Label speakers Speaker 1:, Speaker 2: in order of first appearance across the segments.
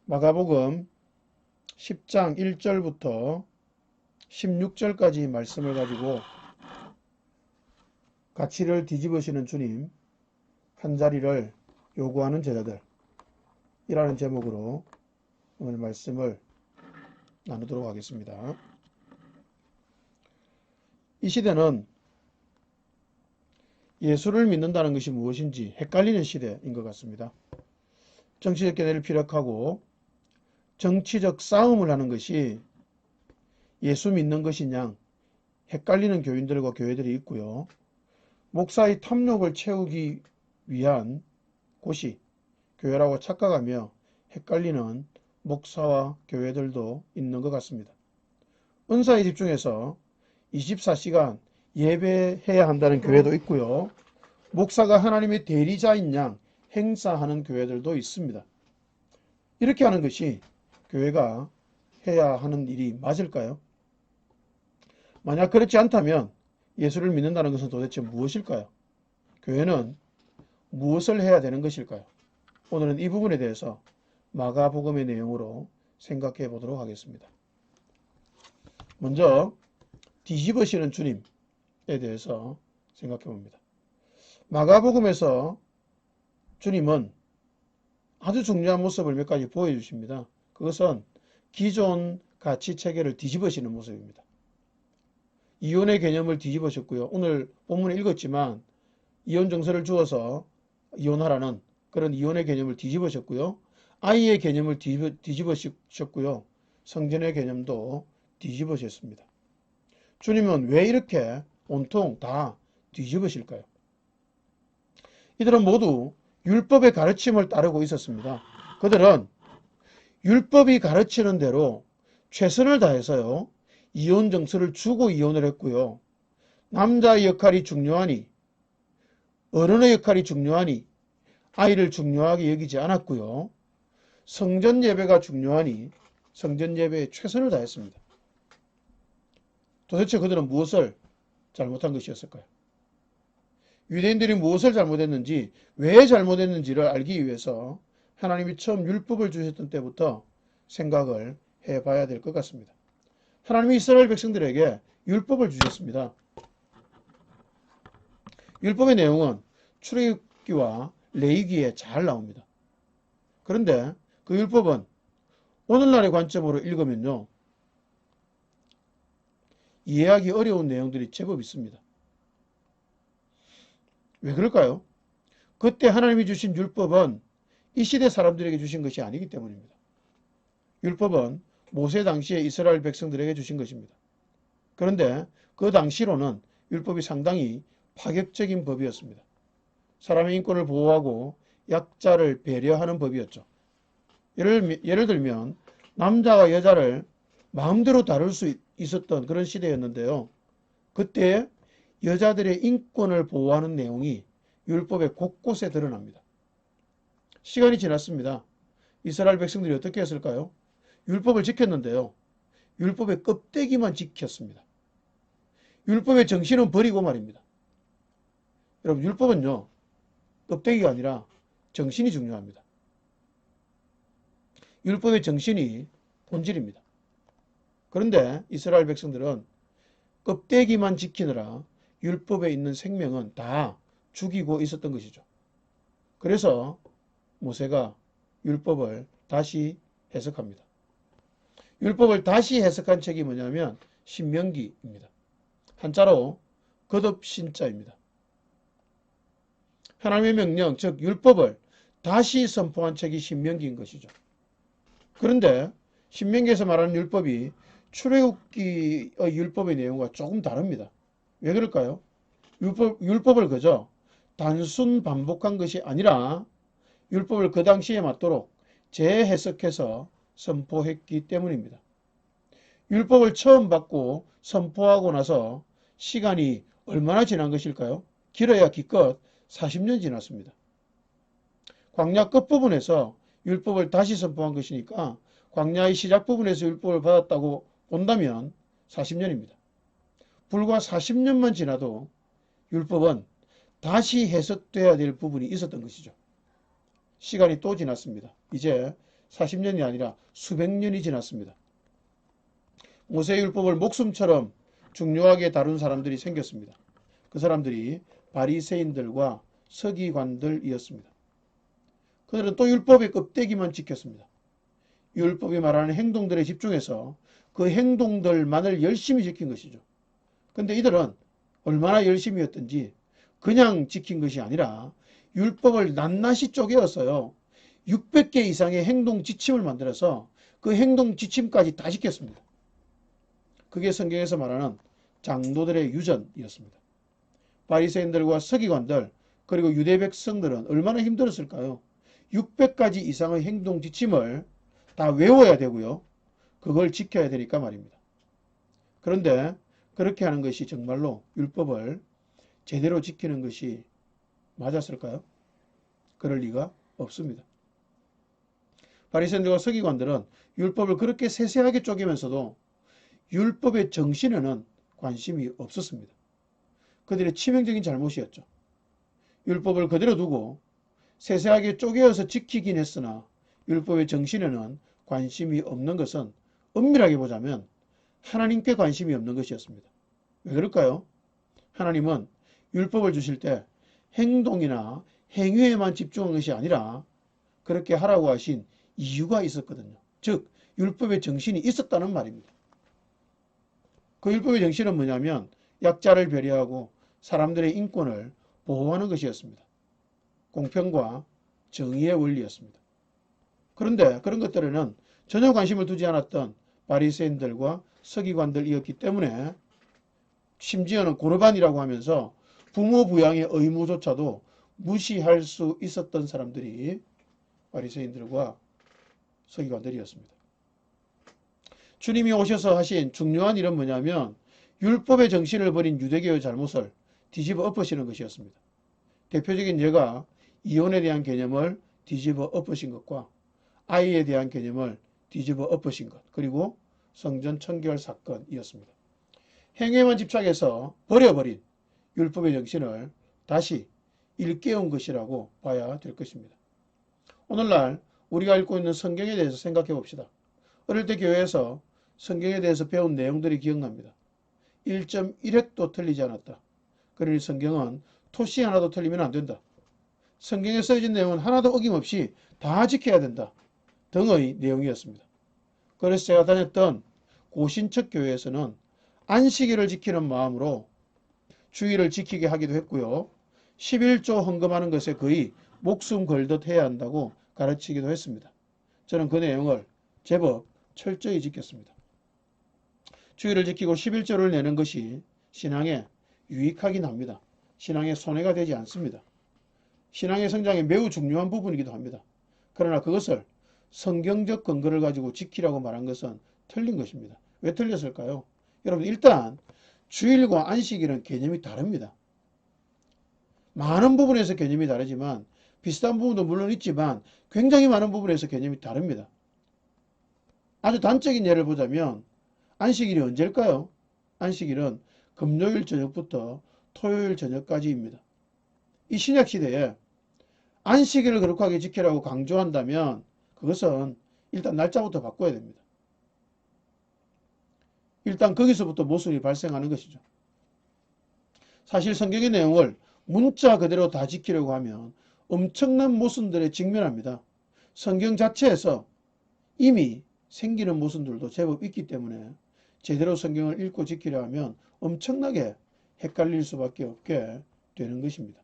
Speaker 1: 마가복음 10장 1절부터 16절까지 말씀을 가지고 가치를 뒤집으시는 주님, 한 자리를 요구하는 제자들 이라는 제목으로 오늘 말씀을 나누도록 하겠습니다. 이 시대는 예수를 믿는다는 것이 무엇인지 헷갈리는 시대인 것 같습니다. 정치적 견해를 피력하고 정치적 싸움을 하는 것이 예수 믿는 것이냐 헷갈리는 교인들과 교회들이 있고요. 목사의 탐욕을 채우기 위한 곳이 교회라고 착각하며 헷갈리는 목사와 교회들도 있는 것 같습니다. 은사에 집중해서 24시간 예배해야 한다는 교회도 있고요. 목사가 하나님의 대리자인 양 행사하는 교회들도 있습니다. 이렇게 하는 것이 교회가 해야 하는 일이 맞을까요? 만약 그렇지 않다면 예수를 믿는다는 것은 도대체 무엇일까요? 교회는 무엇을 해야 되는 것일까요? 오늘은 이 부분에 대해서 마가복음의 내용으로 생각해 보도록 하겠습니다. 먼저 뒤집으시는 주님에 대해서 생각해 봅니다. 마가복음에서 주님은 아주 중요한 모습을 몇 가지 보여주십니다. 그것은 기존 가치 체계를 뒤집으시는 모습입니다. 이혼의 개념을 뒤집으셨고요. 오늘 본문에 읽었지만 이혼 정서를 주어서 이혼하라는 그런 이혼의 개념을 뒤집으셨고요. 아이의 개념을 뒤집으셨고요. 성전의 개념도 뒤집으셨습니다. 주님은 왜 이렇게 온통 다 뒤집으실까요? 이들은 모두 율법의 가르침을 따르고 있었습니다. 그들은 율법이 가르치는 대로 최선을 다해서요. 이혼 정서를 주고 이혼을 했고요. 남자의 역할이 중요하니 어른의 역할이 중요하니 아이를 중요하게 여기지 않았고요. 성전 예배가 중요하니 성전 예배에 최선을 다했습니다. 도대체 그들은 무엇을 잘못한 것이었을까요? 유대인들이 무엇을 잘못했는지, 왜 잘못했는지를 알기 위해서 하나님이 처음 율법을 주셨던 때부터 생각을 해봐야 될 것 같습니다. 하나님이 이스라엘 백성들에게 율법을 주셨습니다. 율법의 내용은 출애굽기와 레위기에 잘 나옵니다. 그런데 그 율법은 오늘날의 관점으로 읽으면요. 이해하기 어려운 내용들이 제법 있습니다. 왜 그럴까요? 그때 하나님이 주신 율법은 이 시대 사람들에게 주신 것이 아니기 때문입니다. 율법은 모세 당시에 이스라엘 백성들에게 주신 것입니다. 그런데 그 당시로는 율법이 상당히 파격적인 법이었습니다. 사람의 인권을 보호하고 약자를 배려하는 법이었죠. 예를 들면 남자와 여자를 마음대로 다룰 수 있었던 그런 시대였는데요. 그때 여자들의 인권을 보호하는 내용이 율법의 곳곳에 드러납니다. 시간이 지났습니다. 이스라엘 백성들이 어떻게 했을까요? 율법을 지켰는데요. 율법의 껍데기만 지켰습니다. 율법의 정신은 버리고 말입니다. 여러분, 율법은요. 껍데기가 아니라 정신이 중요합니다. 율법의 정신이 본질입니다. 그런데 이스라엘 백성들은 껍데기만 지키느라 율법에 있는 생명은 다 죽이고 있었던 것이죠. 그래서 모세가 율법을 다시 해석합니다. 율법을 다시 해석한 책이 뭐냐면 신명기입니다. 한자로 거듭신자입니다. 하나님의 명령, 즉 율법을 다시 선포한 책이 신명기인 것이죠. 그런데 신명기에서 말하는 율법이 출애굽기의 율법의 내용과 조금 다릅니다. 왜 그럴까요? 율법을 그저 단순 반복한 것이 아니라 율법을 그 당시에 맞도록 재해석해서 선포했기 때문입니다. 율법을 처음 받고 선포하고 나서 시간이 얼마나 지난 것일까요? 길어야 기껏 40년 지났습니다. 광야 끝부분에서 율법을 다시 선포한 것이니까 광야의 시작 부분에서 율법을 받았다고 본다면 40년입니다. 불과 40년만 지나도 율법은 다시 해석돼야 될 부분이 있었던 것이죠. 시간이 또 지났습니다. 이제 40년이 아니라 수백 년이 지났습니다. 모세율법을 목숨처럼 중요하게 다룬 사람들이 생겼습니다. 그 사람들이 바리새인들과 서기관들이었습니다. 그들은 또 율법의 껍데기만 지켰습니다. 율법이 말하는 행동들에 집중해서 그 행동들만을 열심히 지킨 것이죠. 근데 이들은 얼마나 열심히였던지 그냥 지킨 것이 아니라 율법을 낱낱이 쪼개었어요. 600개 이상의 행동 지침을 만들어서 그 행동 지침까지 다 지켰습니다. 그게 성경에서 말하는 장로들의 유전이었습니다. 바리새인들과 서기관들 그리고 유대 백성들은 얼마나 힘들었을까요? 600가지 이상의 행동 지침을 다 외워야 되고요. 그걸 지켜야 되니까 말입니다. 그런데 그렇게 하는 것이 정말로 율법을 제대로 지키는 것이 맞았을까요? 그럴 리가 없습니다. 바리새인들과 서기관들은 율법을 그렇게 세세하게 쪼개면서도 율법의 정신에는 관심이 없었습니다. 그들의 치명적인 잘못이었죠. 율법을 그대로 두고 세세하게 쪼개어서 지키긴 했으나 율법의 정신에는 관심이 없는 것은 엄밀하게 보자면 하나님께 관심이 없는 것이었습니다. 왜 그럴까요? 하나님은 율법을 주실 때 행동이나 행위에만 집중한 것이 아니라 그렇게 하라고 하신 이유가 있었거든요. 즉 율법의 정신이 있었다는 말입니다. 그 율법의 정신은 뭐냐면 약자를 배려하고 사람들의 인권을 보호하는 것이었습니다. 공평과 정의의 원리였습니다. 그런데 그런 것들에는 전혀 관심을 두지 않았던 바리새인들과 서기관들이었기 때문에 심지어는 고르반이라고 하면서 부모 부양의 의무조차도 무시할 수 있었던 사람들이 바리새인들과 서기관들이었습니다. 주님이 오셔서 하신 중요한 일은 뭐냐면 율법의 정신을 버린 유대교의 잘못을 뒤집어 엎으시는 것이었습니다. 대표적인 예가 이혼에 대한 개념을 뒤집어 엎으신 것과 아이에 대한 개념을 뒤집어 엎으신 것, 그리고 성전 청결 사건이었습니다. 행위에만 집착해서 버려버린 율법의 정신을 다시 일깨운 것이라고 봐야 될 것입니다. 오늘날 우리가 읽고 있는 성경에 대해서 생각해 봅시다. 어릴 때 교회에서 성경에 대해서 배운 내용들이 기억납니다. 1.1획도 틀리지 않았다. 그러니 성경은 토시 하나도 틀리면 안 된다. 성경에 써진 내용은 하나도 어김없이 다 지켜야 된다. 등의 내용이었습니다. 그래서 제가 다녔던 고신척 교회에서는 안식일을 지키는 마음으로 주일을 지키게 하기도 했고요. 11조 헌금하는 것에 거의 목숨 걸듯 해야 한다고 가르치기도 했습니다. 저는 그 내용을 제법 철저히 지켰습니다. 주일을 지키고 11조를 내는 것이 신앙에 유익하긴 합니다. 신앙에 손해가 되지 않습니다. 신앙의 성장에 매우 중요한 부분이기도 합니다. 그러나 그것을 성경적 근거를 가지고 지키라고 말한 것은 틀린 것입니다. 왜 틀렸을까요? 여러분 일단 주일과 안식일은 개념이 다릅니다. 많은 부분에서 개념이 다르지만 비슷한 부분도 물론 있지만 굉장히 많은 부분에서 개념이 다릅니다. 아주 단적인 예를 보자면 안식일이 언제일까요? 안식일은 금요일 저녁부터 토요일 저녁까지입니다. 이 신약시대에 안식일을 거룩하게 지키라고 강조한다면 그것은 일단 날짜부터 바꿔야 됩니다. 일단 거기서부터 모순이 발생하는 것이죠. 사실 성경의 내용을 문자 그대로 다 지키려고 하면 엄청난 모순들에 직면합니다. 성경 자체에서 이미 생기는 모순들도 제법 있기 때문에 제대로 성경을 읽고 지키려 하면 엄청나게 헷갈릴 수밖에 없게 되는 것입니다.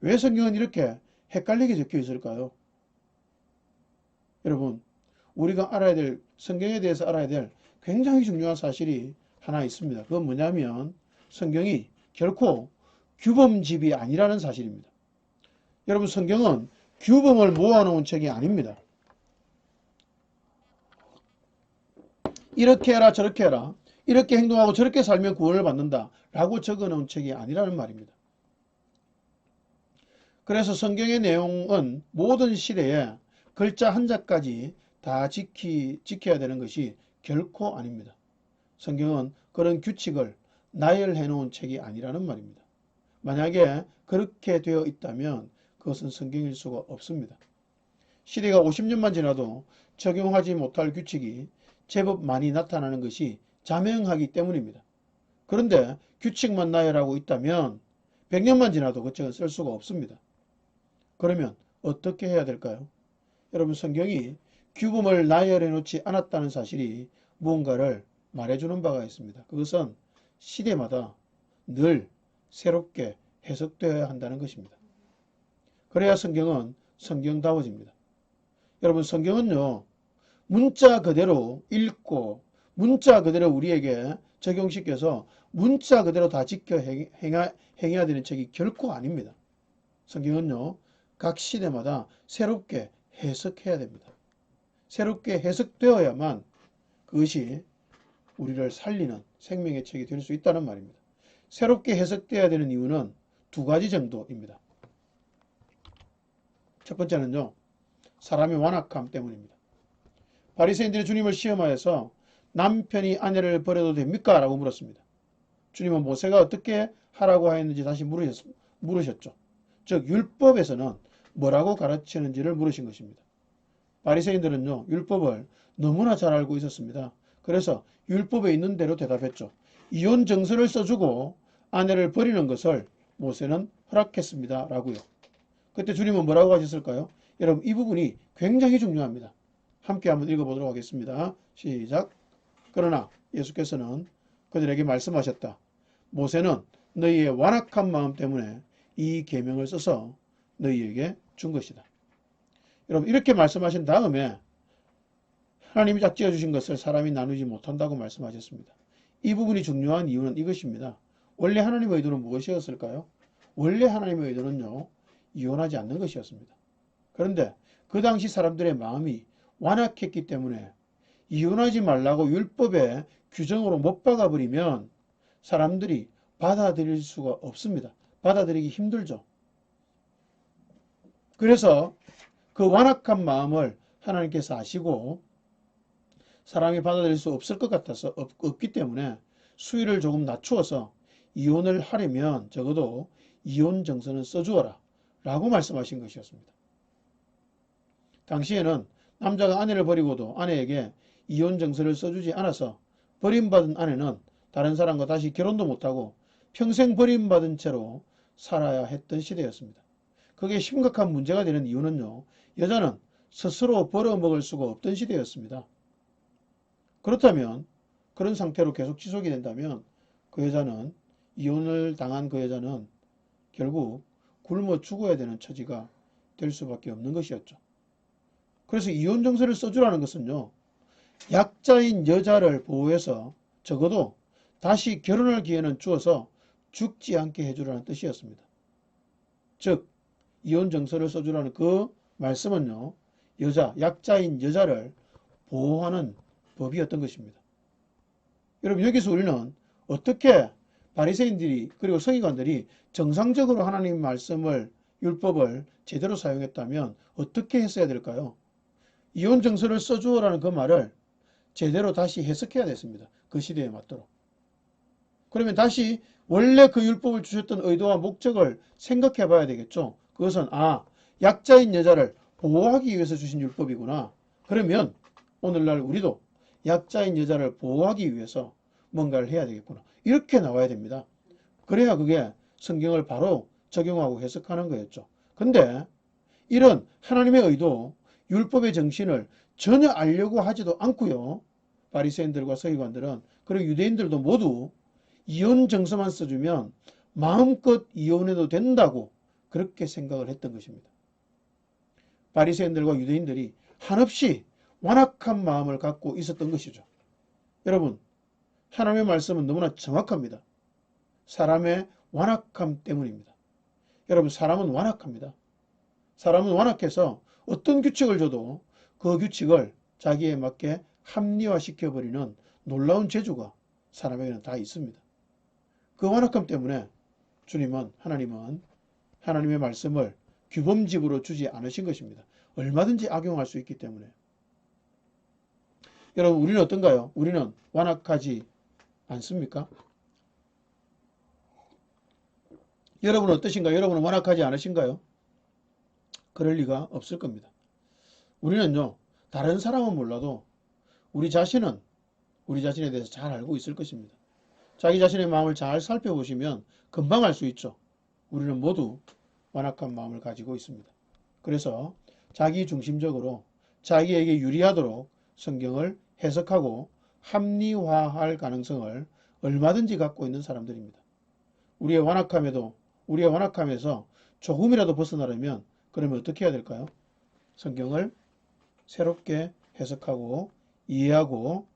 Speaker 1: 왜 성경은 이렇게 헷갈리게 적혀 있을까요? 여러분, 우리가 알아야 될, 성경에 대해서 알아야 될 굉장히 중요한 사실이 하나 있습니다. 그건 뭐냐면 성경이 결코 규범집이 아니라는 사실입니다. 여러분, 성경은 규범을 모아놓은 책이 아닙니다. 이렇게 해라 저렇게 해라, 이렇게 행동하고 저렇게 살면 구원을 받는다 라고 적어놓은 책이 아니라는 말입니다. 그래서 성경의 내용은 모든 시대에 글자 한자까지 다 지켜야 되는 것이 결코 아닙니다. 성경은 그런 규칙을 나열해 놓은 책이 아니라는 말입니다. 만약에 그렇게 되어 있다면 그것은 성경일 수가 없습니다. 시대가 50년만 지나도 적용하지 못할 규칙이 제법 많이 나타나는 것이 자명하기 때문입니다. 그런데 규칙만 나열하고 있다면 100년만 지나도 그 책은 쓸 수가 없습니다. 그러면 어떻게 해야 될까요? 여러분, 성경이 규범을 나열해 놓지 않았다는 사실이 무언가를 말해주는 바가 있습니다. 그것은 시대마다 늘 새롭게 해석되어야 한다는 것입니다. 그래야 성경은 성경다워집니다. 여러분, 성경은요, 문자 그대로 읽고 문자 그대로 우리에게 적용시켜서 문자 그대로 다 지켜 행해야 되는 책이 결코 아닙니다. 성경은요, 각 시대마다 새롭게 해석해야 됩니다. 새롭게 해석되어야만 그것이 우리를 살리는 생명의 책이 될 수 있다는 말입니다. 새롭게 해석되어야 되는 이유는 두 가지 정도입니다. 첫 번째는요, 사람의 완악함 때문입니다. 바리새인들이 주님을 시험하여서 남편이 아내를 버려도 됩니까? 라고 물었습니다. 주님은 모세가 어떻게 하라고 하였는지 다시 물으셨죠. 즉 율법에서는 뭐라고 가르치는지를 물으신 것입니다. 바리새인들은요, 율법을 너무나 잘 알고 있었습니다. 그래서 율법에 있는 대로 대답했죠. 이혼 정서를 써주고 아내를 버리는 것을 모세는 허락했습니다. 라고요. 그때 주님은 뭐라고 하셨을까요? 여러분, 이 부분이 굉장히 중요합니다. 함께 한번 읽어보도록 하겠습니다. 시작. 그러나 예수께서는 그들에게 말씀하셨다. 모세는 너희의 완악한 마음 때문에 이 계명을 써서 너희에게 준 것이다. 여러분, 이렇게 말씀하신 다음에 하나님이 짝지어 주신 것을 사람이 나누지 못한다고 말씀하셨습니다. 이 부분이 중요한 이유는 이것입니다. 원래 하나님의 의도는 무엇이었을까요? 원래 하나님의 의도는요, 이혼하지 않는 것이었습니다. 그런데 그 당시 사람들의 마음이 완악했기 때문에 이혼하지 말라고 율법의 규정으로 못 박아버리면 사람들이 받아들일 수가 없습니다. 받아들이기 힘들죠. 그래서 그 완악한 마음을 하나님께서 아시고 사람이 받아들일 수 없을 것 같아서 없기 때문에 수위를 조금 낮추어서 이혼을 하려면 적어도 이혼 정서는 써주어라 라고 말씀하신 것이었습니다. 당시에는 남자가 아내를 버리고도 아내에게 이혼 정서를 써주지 않아서 버림받은 아내는 다른 사람과 다시 결혼도 못하고 평생 버림받은 채로 살아야 했던 시대였습니다. 그게 심각한 문제가 되는 이유는요, 여자는 스스로 벌어먹을 수가 없던 시대였습니다. 그렇다면 그런 상태로 계속 지속이 된다면 그 여자는, 이혼을 당한 그 여자는 결국 굶어 죽어야 되는 처지가 될 수밖에 없는 것이었죠. 그래서 이혼 정서를 써주라는 것은요, 약자인 여자를 보호해서 적어도 다시 결혼할 기회는 주어서 죽지 않게 해주라는 뜻이었습니다. 즉 이혼 정서를 써주라는 그 말씀은요, 약자인 여자를 보호하는 법이었던 것입니다. 여러분, 여기서 우리는 어떻게 바리새인들이 그리고 서기관들이 정상적으로 하나님 말씀을, 율법을 제대로 사용했다면 어떻게 했어야 될까요? 이혼 정서를 써주어라는 그 말을 제대로 다시 해석해야 됐습니다. 그 시대에 맞도록. 그러면 다시 원래 그 율법을 주셨던 의도와 목적을 생각해 봐야 되겠죠. 그것은 약자인 여자를 보호하기 위해서 주신 율법이구나. 그러면 오늘날 우리도 약자인 여자를 보호하기 위해서 뭔가를 해야 되겠구나. 이렇게 나와야 됩니다. 그래야 그게 성경을 바로 적용하고 해석하는 거였죠. 근데 이런 하나님의 의도, 율법의 정신을 전혀 알려고 하지도 않고요. 바리새인들과 서기관들은, 그리고 유대인들도 모두 이혼 정서만 써주면 마음껏 이혼해도 된다고 그렇게 생각을 했던 것입니다. 바리새인들과 유대인들이 한없이 완악한 마음을 갖고 있었던 것이죠. 여러분, 하나님의 말씀은 너무나 정확합니다. 사람의 완악함 때문입니다. 여러분, 사람은 완악합니다. 사람은 완악해서 어떤 규칙을 줘도 그 규칙을 자기에 맞게 합리화시켜버리는 놀라운 재주가 사람에게는 다 있습니다. 그 완악함 때문에 하나님은 하나님의 말씀을 규범집으로 주지 않으신 것입니다. 얼마든지 악용할 수 있기 때문에. 여러분, 우리는 어떤가요? 우리는 완악하지 않습니까? 여러분은 어떠신가요? 여러분은 완악하지 않으신가요? 그럴 리가 없을 겁니다. 우리는요, 다른 사람은 몰라도 우리 자신은 우리 자신에 대해서 잘 알고 있을 것입니다. 자기 자신의 마음을 잘 살펴보시면 금방 알 수 있죠. 우리는 모두 완악한 마음을 가지고 있습니다. 그래서 자기 중심적으로 자기에게 유리하도록 성경을 해석하고 합리화할 가능성을 얼마든지 갖고 있는 사람들입니다. 우리의 완악함에서 조금이라도 벗어나려면 그러면 어떻게 해야 될까요? 성경을 새롭게 해석하고 이해하고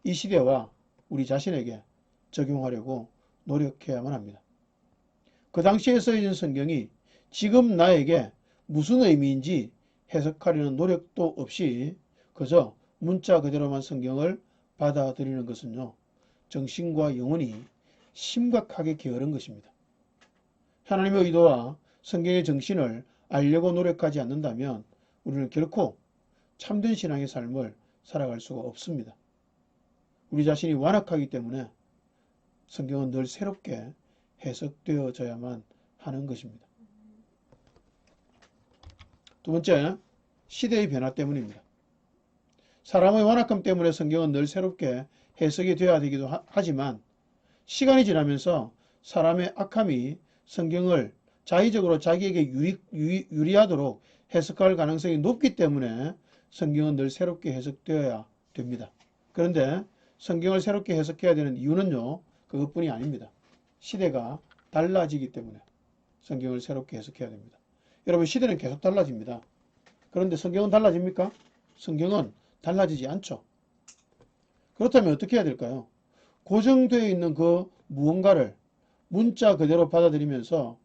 Speaker 1: 이 시대와 우리 자신에게 적용하려고 노력해야만 합니다. 그 당시에 써진 성경이 지금 나에게 무슨 의미인지 해석하려는 노력도 없이 그저 문자 그대로만 성경을 받아들이는 것은요, 정신과 영혼이 심각하게 게으른 것입니다. 하나님의 의도와 성경의 정신을 알려고 노력하지 않는다면 우리는 결코 참된 신앙의 삶을 살아갈 수가 없습니다. 우리 자신이 완악하기 때문에 성경은 늘 새롭게 해석되어져야만 하는 것입니다. 두 번째, 시대의 변화 때문입니다. 사람의 완악함 때문에 성경은 늘 새롭게 해석이 되어야 되기도 하지만 시간이 지나면서 사람의 악함이 성경을 자의적으로 자기에게 유리하도록 해석할 가능성이 높기 때문에 성경은 늘 새롭게 해석되어야 됩니다. 그런데 성경을 새롭게 해석해야 되는 이유는요, 그것뿐이 아닙니다. 시대가 달라지기 때문에 성경을 새롭게 해석해야 됩니다. 여러분, 시대는 계속 달라집니다. 그런데 성경은 달라집니까? 성경은 달라지지 않죠. 그렇다면 어떻게 해야 될까요? 고정되어 있는 그 무언가를 문자 그대로 받아들이면서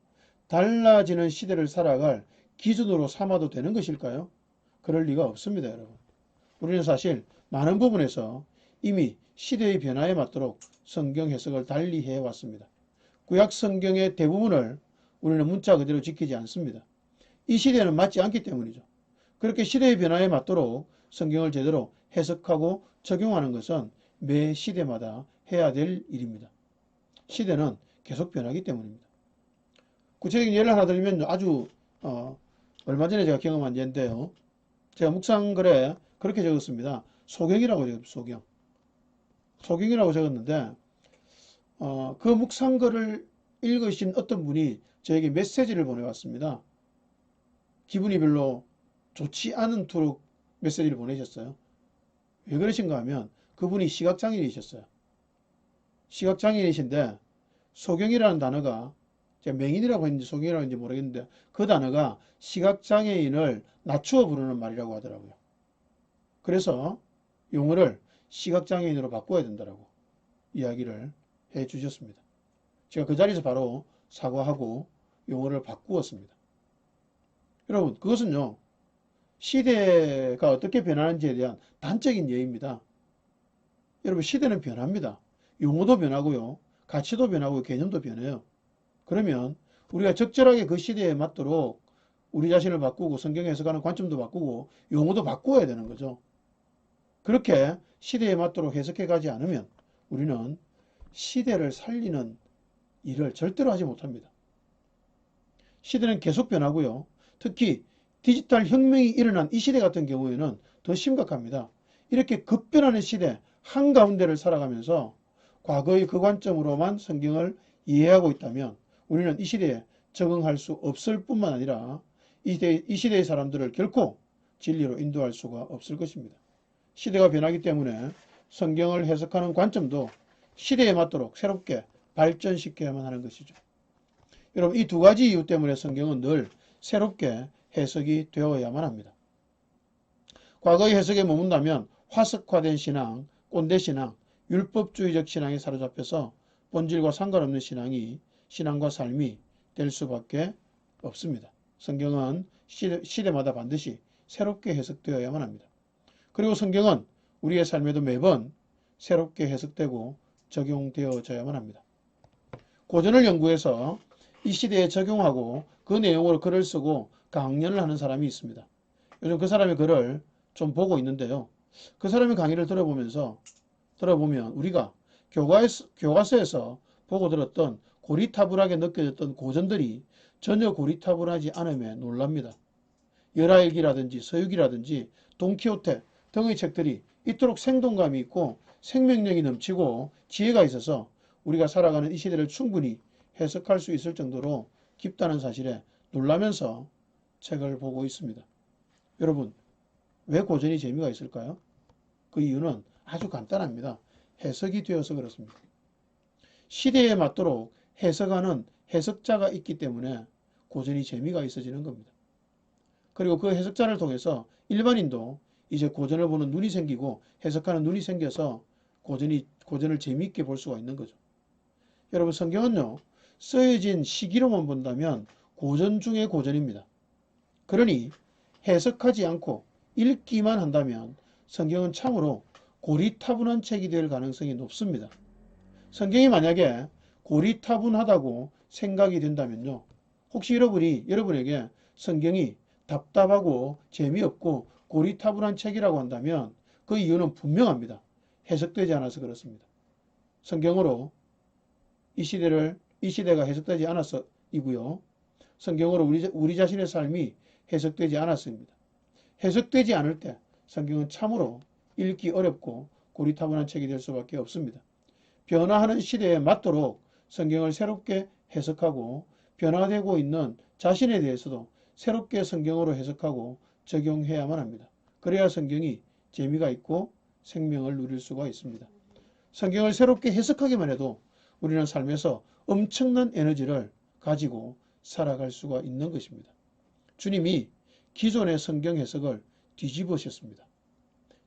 Speaker 1: 달라지는 시대를 살아갈 기준으로 삼아도 되는 것일까요? 그럴 리가 없습니다, 여러분. 우리는 사실 많은 부분에서 이미 시대의 변화에 맞도록 성경 해석을 달리 해왔습니다. 구약 성경의 대부분을 우리는 문자 그대로 지키지 않습니다. 이 시대에는 맞지 않기 때문이죠. 그렇게 시대의 변화에 맞도록 성경을 제대로 해석하고 적용하는 것은 매 시대마다 해야 될 일입니다. 시대는 계속 변하기 때문입니다. 구체적인 예를 하나 들면 아주 얼마 전에 제가 경험한 예인데요. 제가 묵상글에 그렇게 적었습니다. 소경이라고 적었습니다. 소경. 소경이라고 적었는데 그 묵상글을 읽으신 어떤 분이 저에게 메시지를 보내왔습니다. 기분이 별로 좋지 않은 투로 메시지를 보내셨어요. 왜 그러신가 하면 그분이 시각장애인이셨어요. 시각장애인이신데 소경이라는 단어가 제가 맹인이라고 했는지 소경이라고 했는지 모르겠는데 그 단어가 시각장애인을 낮추어 부르는 말이라고 하더라고요. 그래서 용어를 시각장애인으로 바꿔야 된다고 이야기를 해 주셨습니다. 제가 그 자리에서 바로 사과하고 용어를 바꾸었습니다. 여러분, 그것은요, 시대가 어떻게 변하는지에 대한 단적인 예입니다. 여러분, 시대는 변합니다. 용어도 변하고요, 가치도 변하고 개념도 변해요. 그러면 우리가 적절하게 그 시대에 맞도록 우리 자신을 바꾸고 성경 해석하는 관점도 바꾸고 용어도 바꾸어야 되는 거죠. 그렇게 시대에 맞도록 해석해 가지 않으면 우리는 시대를 살리는 일을 절대로 하지 못합니다. 시대는 계속 변하고요. 특히 디지털 혁명이 일어난 이 시대 같은 경우에는 더 심각합니다. 이렇게 급변하는 시대 한가운데를 살아가면서 과거의 그 관점으로만 성경을 이해하고 있다면 우리는 이 시대에 적응할 수 없을 뿐만 아니라 이 시대의 사람들을 결코 진리로 인도할 수가 없을 것입니다. 시대가 변하기 때문에 성경을 해석하는 관점도 시대에 맞도록 새롭게 발전시켜야만 하는 것이죠. 여러분, 이 두 가지 이유 때문에 성경은 늘 새롭게 해석이 되어야만 합니다. 과거의 해석에 머문다면 화석화된 신앙, 꼰대신앙, 율법주의적 신앙에 사로잡혀서 본질과 상관없는 신앙과 삶이 될 수밖에 없습니다. 성경은 시대마다 반드시 새롭게 해석되어야만 합니다. 그리고 성경은 우리의 삶에도 매번 새롭게 해석되고 적용되어져야만 합니다. 고전을 연구해서 이 시대에 적용하고 그 내용으로 글을 쓰고 강연을 하는 사람이 있습니다. 요즘 그 사람의 글을 좀 보고 있는데요. 그 사람의 강의를 들어보면 우리가 교과서에서 보고 들었던 고리타분하게 느껴졌던 고전들이 전혀 고리타분하지 않음에 놀랍니다. 열하일기라든지 서유기라든지 돈키호테 등의 책들이 이토록 생동감이 있고 생명력이 넘치고 지혜가 있어서 우리가 살아가는 이 시대를 충분히 해석할 수 있을 정도로 깊다는 사실에 놀라면서 책을 보고 있습니다. 여러분, 왜 고전이 재미가 있을까요? 그 이유는 아주 간단합니다. 해석이 되어서 그렇습니다. 시대에 맞도록 해석하는 해석자가 있기 때문에 고전이 재미가 있어지는 겁니다. 그리고 그 해석자를 통해서 일반인도 이제 고전을 보는 눈이 생기고 해석하는 눈이 생겨서 고전을 재미있게 볼 수가 있는 거죠. 여러분, 성경은요, 쓰여진 시기로만 본다면 고전 중의 고전입니다. 그러니 해석하지 않고 읽기만 한다면 성경은 참으로 고리타분한 책이 될 가능성이 높습니다. 성경이 만약에 고리타분하다고 생각이 된다면요, 혹시 여러분에게 성경이 답답하고 재미없고 고리타분한 책이라고 한다면 그 이유는 분명합니다. 해석되지 않아서 그렇습니다. 성경으로 이 시대가 해석되지 않아서이고요. 성경으로 우리 자신의 삶이 해석되지 않았습니다. 해석되지 않을 때 성경은 참으로 읽기 어렵고 고리타분한 책이 될 수밖에 없습니다. 변화하는 시대에 맞도록 성경을 새롭게 해석하고 변화되고 있는 자신에 대해서도 새롭게 성경으로 해석하고 적용해야만 합니다. 그래야 성경이 재미가 있고 생명을 누릴 수가 있습니다. 성경을 새롭게 해석하기만 해도 우리는 삶에서 엄청난 에너지를 가지고 살아갈 수가 있는 것입니다. 주님이 기존의 성경 해석을 뒤집으셨습니다.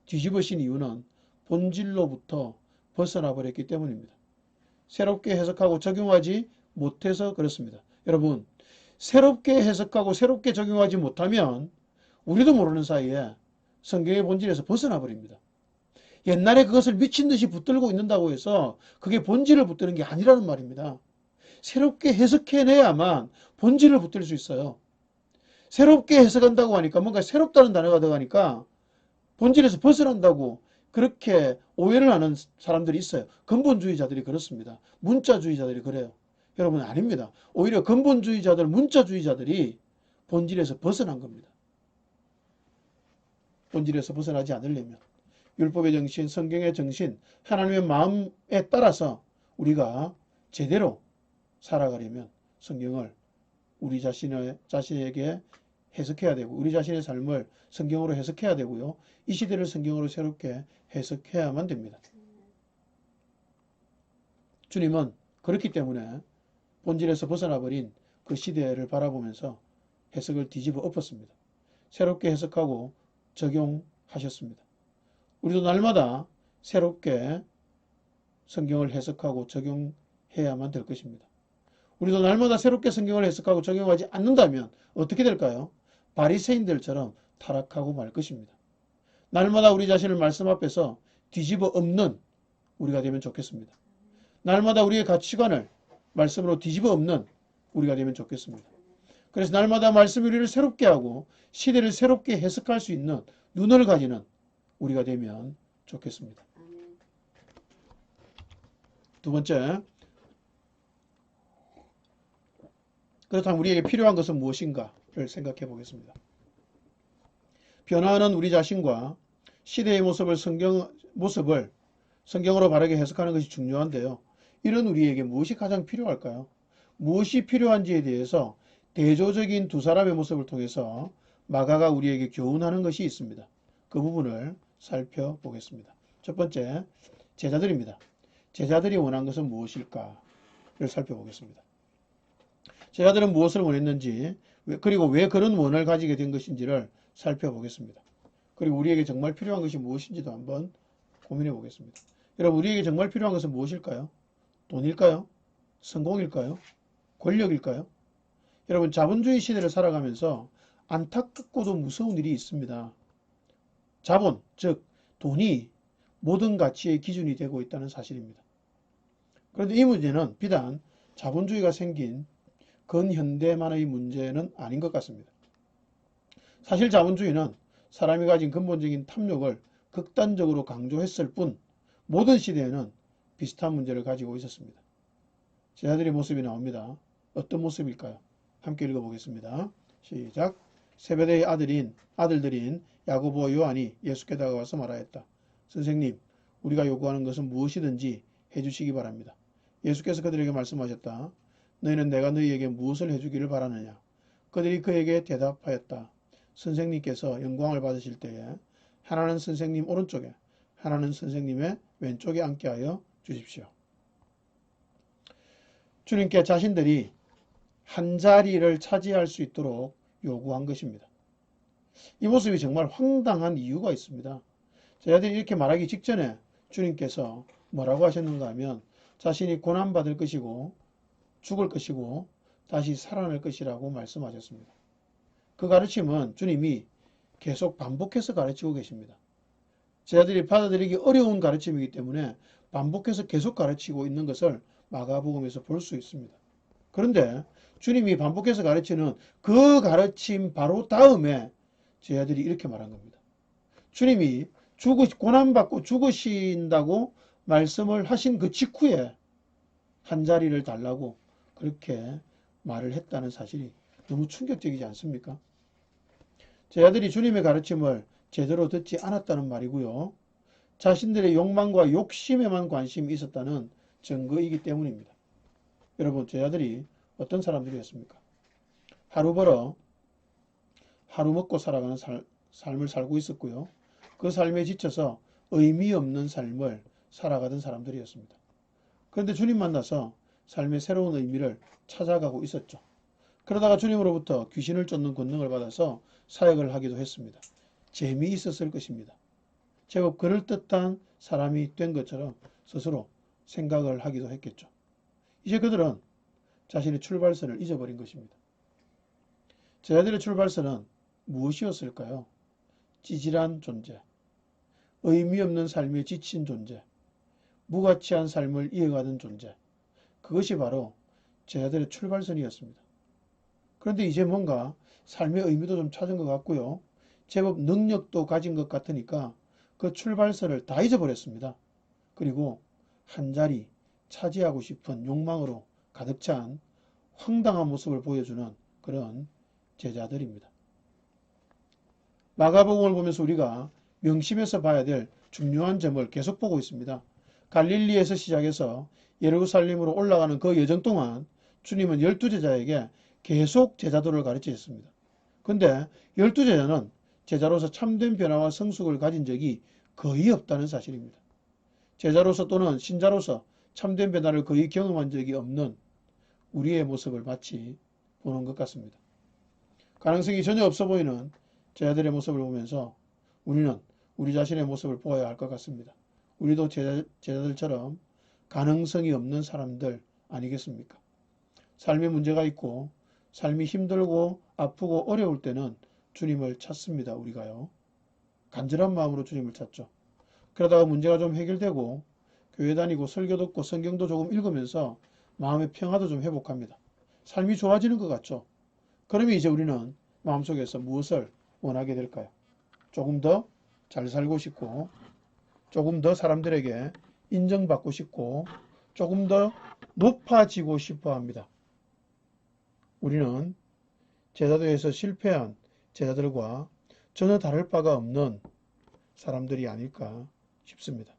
Speaker 1: 뒤집으신 이유는 본질로부터 벗어나 버렸기 때문입니다. 새롭게 해석하고 적용하지 못해서 그렇습니다. 여러분, 새롭게 해석하고 새롭게 적용하지 못하면 우리도 모르는 사이에 성경의 본질에서 벗어나 버립니다. 옛날에 그것을 미친 듯이 붙들고 있는다고 해서 그게 본질을 붙드는 게 아니라는 말입니다. 새롭게 해석해내야만 본질을 붙들 수 있어요. 새롭게 해석한다고 하니까 뭔가 새롭다는 단어가 들어가니까 본질에서 벗어난다고 그렇게 오해를 하는 사람들이 있어요. 근본주의자들이 그렇습니다. 문자주의자들이 그래요. 여러분, 아닙니다. 오히려 근본주의자들, 문자주의자들이 본질에서 벗어난 겁니다. 본질에서 벗어나지 않으려면 율법의 정신, 성경의 정신, 하나님의 마음에 따라서 우리가 제대로 살아가려면 성경을 우리 자신에게 해석해야 되고 우리 자신의 삶을 성경으로 해석해야 되고요. 이 시대를 성경으로 새롭게 해석해야만 됩니다. 주님은 그렇기 때문에 본질에서 벗어나버린 그 시대를 바라보면서 해석을 뒤집어 엎었습니다. 새롭게 해석하고 적용하셨습니다. 우리도 날마다 새롭게 성경을 해석하고 적용해야만 될 것입니다. 우리도 날마다 새롭게 성경을 해석하고 적용하지 않는다면 어떻게 될까요? 바리새인들처럼 타락하고 말 것입니다. 날마다 우리 자신을 말씀 앞에서 뒤집어 엎는 우리가 되면 좋겠습니다. 날마다 우리의 가치관을 말씀으로 뒤집어 엎는 우리가 되면 좋겠습니다. 그래서 날마다 말씀이 우리를 새롭게 하고 시대를 새롭게 해석할 수 있는 눈을 가지는 우리가 되면 좋겠습니다. 두 번째, 그렇다면 우리에게 필요한 것은 무엇인가를 생각해 보겠습니다. 변화하는 우리 자신과 시대의 모습을 성경으로 바르게 해석하는 것이 중요한데요. 이런 우리에게 무엇이 가장 필요할까요? 무엇이 필요한지에 대해서 대조적인 두 사람의 모습을 통해서 마가가 우리에게 교훈하는 것이 있습니다. 그 부분을 살펴보겠습니다. 첫 번째, 제자들입니다. 제자들이 원한 것은 무엇일까를 살펴보겠습니다. 제자들은 무엇을 원했는지, 그리고 왜 그런 원을 가지게 된 것인지를 살펴보겠습니다. 그리고 우리에게 정말 필요한 것이 무엇인지도 한번 고민해 보겠습니다. 여러분, 우리에게 정말 필요한 것은 무엇일까요? 돈일까요? 성공일까요? 권력일까요? 여러분, 자본주의 시대를 살아가면서 안타깝고도 무서운 일이 있습니다. 자본, 즉 돈이 모든 가치의 기준이 되고 있다는 사실입니다. 그런데 이 문제는 비단 자본주의가 생긴 근현대만의 문제는 아닌 것 같습니다. 사실 자본주의는 사람이 가진 근본적인 탐욕을 극단적으로 강조했을 뿐 모든 시대에는 비슷한 문제를 가지고 있었습니다. 제자들의 모습이 나옵니다. 어떤 모습일까요? 함께 읽어보겠습니다. 시작. 세베대의 아들들인 야고보와 요한이 예수께 다가와서 말하였다. 선생님, 우리가 요구하는 것은 무엇이든지 해주시기 바랍니다. 예수께서 그들에게 말씀하셨다. 너희는 내가 너희에게 무엇을 해주기를 바라느냐? 그들이 그에게 대답하였다. 선생님께서 영광을 받으실 때에 하나는 선생님 오른쪽에 하나는 선생님의 왼쪽에 앉게 하여 주십시오. 주님께 자신들이 한 자리를 차지할 수 있도록 요구한 것입니다. 이 모습이 정말 황당한 이유가 있습니다. 저희들이 이렇게 말하기 직전에 주님께서 뭐라고 하셨는가 하면 자신이 고난받을 것이고 죽을 것이고 다시 살아날 것이라고 말씀하셨습니다. 그 가르침은 주님이 계속 반복해서 가르치고 계십니다. 저희들이 받아들이기 어려운 가르침이기 때문에 반복해서 계속 가르치고 있는 것을 마가복음에서 볼 수 있습니다. 그런데 주님이 반복해서 가르치는 그 가르침 바로 다음에 저희들이 이렇게 말한 겁니다. 주님이 고난받고 죽으신다고 말씀을 하신 그 직후에 한 자리를 달라고 그렇게 말을 했다는 사실이 너무 충격적이지 않습니까? 저희들이 주님의 가르침을 제대로 듣지 않았다는 말이고요. 자신들의 욕망과 욕심에만 관심이 있었다는 증거이기 때문입니다. 여러분, 저희들이 어떤 사람들이었습니까? 하루 벌어 하루 먹고 살아가는 삶을 살고 있었고요. 그 삶에 지쳐서 의미 없는 삶을 살아가던 사람들이었습니다. 그런데 주님 만나서 삶의 새로운 의미를 찾아가고 있었죠. 그러다가 주님으로부터 귀신을 쫓는 권능을 받아서 사역을 하기도 했습니다. 재미있었을 것입니다. 제법 그럴듯한 사람이 된 것처럼 스스로 생각을 하기도 했겠죠. 이제 그들은 자신의 출발선을 잊어버린 것입니다. 저희들의 출발선은 무엇이었을까요? 찌질한 존재, 의미 없는 삶에 지친 존재, 무가치한 삶을 이어가던 존재, 그것이 바로 저희들의 출발선이었습니다. 그런데 이제 뭔가 삶의 의미도 좀 찾은 것 같고요. 제법 능력도 가진 것 같으니까 그 출발선을 다 잊어버렸습니다. 그리고 한 자리 차지하고 싶은 욕망으로 가득 찬 황당한 모습을 보여주는 그런 제자들입니다. 마가복음을 보면서 우리가 명심해서 봐야 될 중요한 점을 계속 보고 있습니다. 갈릴리에서 시작해서 예루살렘으로 올라가는 그 여정 동안 주님은 12제자에게 계속 제자도를 가르치셨습니다. 그런데 12제자는 제자로서 참된 변화와 성숙을 가진 적이 거의 없다는 사실입니다. 제자로서 또는 신자로서 참된 변화를 거의 경험한 적이 없는 우리의 모습을 마치 보는 것 같습니다. 가능성이 전혀 없어 보이는 제자들의 모습을 보면서 우리는 우리 자신의 모습을 보아야 할 것 같습니다. 우리도 제자들처럼 가능성이 없는 사람들 아니겠습니까? 삶에 문제가 있고 삶이 힘들고 아프고 어려울 때는 주님을 찾습니다. 우리가요. 간절한 마음으로 주님을 찾죠. 그러다가 문제가 좀 해결되고 교회 다니고 설교 듣고 성경도 조금 읽으면서 마음의 평화도 좀 회복합니다. 삶이 좋아지는 것 같죠. 그러면 이제 우리는 마음속에서 무엇을 원하게 될까요? 조금 더 잘 살고 싶고 조금 더 사람들에게 인정받고 싶고 조금 더 높아지고 싶어 합니다. 우리는 제자도에서 실패한 제자들과 전혀 다를 바가 없는 사람들이 아닐까 싶습니다.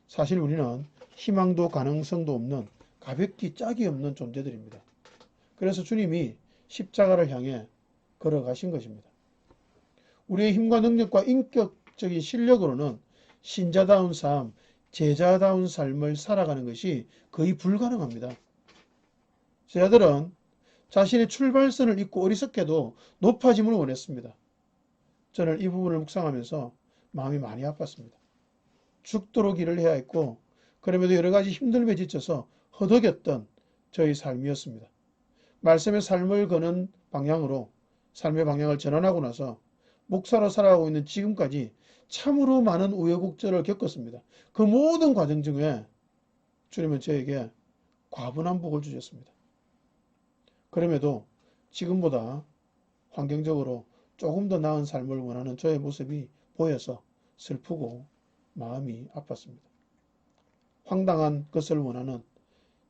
Speaker 1: 사실 우리는 희망도 가능성도 없는 가볍디 짝이 없는 존재들입니다. 그래서 주님이 십자가를 향해 걸어가신 것입니다. 우리의 힘과 능력과 인격적인 실력으로는 신자다운 삶, 제자다운 삶을 살아가는 것이 거의 불가능합니다. 제자들은 자신의 출발선을 잊고 어리석게도 높아짐을 원했습니다. 저는 이 부분을 묵상하면서 마음이 많이 아팠습니다. 죽도록 일을 해야 했고 그럼에도 여러 가지 힘듦에 지쳐서 허덕였던 저의 삶이었습니다. 말씀의 삶을 거는 방향으로 삶의 방향을 전환하고 나서 목사로 살아가고 있는 지금까지 참으로 많은 우여곡절을 겪었습니다. 그 모든 과정 중에 주님은 저에게 과분한 복을 주셨습니다. 그럼에도 지금보다 환경적으로 조금 더 나은 삶을 원하는 저의 모습이 보여서 슬프고 마음이 아팠습니다. 황당한 것을 원하는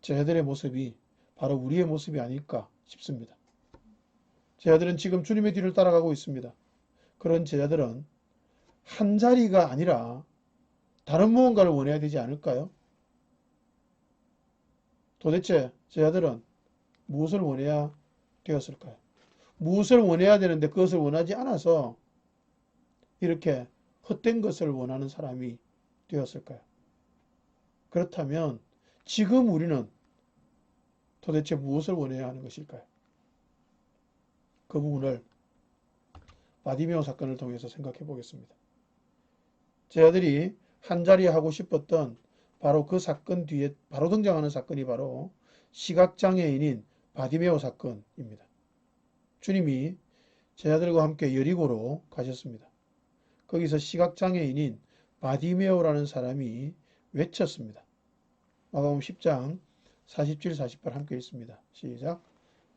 Speaker 1: 저희들의 모습이 바로 우리의 모습이 아닐까 싶습니다. 저희들은 지금 주님의 뒤를 따라가고 있습니다. 그런 제자들은 한 자리가 아니라 다른 무언가를 원해야 되지 않을까요? 도대체 제자들은 무엇을 원해야 되었을까요? 무엇을 원해야 되는데 그것을 원하지 않아서 이렇게 헛된 것을 원하는 사람이 되었을까요? 그렇다면 지금 우리는 도대체 무엇을 원해야 하는 것일까요? 그 부분을 바디메오 사건을 통해서 생각해 보겠습니다. 제자들이 한자리 하고 싶었던 바로 그 사건 뒤에 바로 등장하는 사건이 바로 시각장애인인 바디메오 사건입니다. 주님이 제자들과 함께 여리고로 가셨습니다. 거기서 시각장애인인 바디메오라는 사람이 외쳤습니다. 마가복음 10장 47, 48 함께 읽습니다. 시작.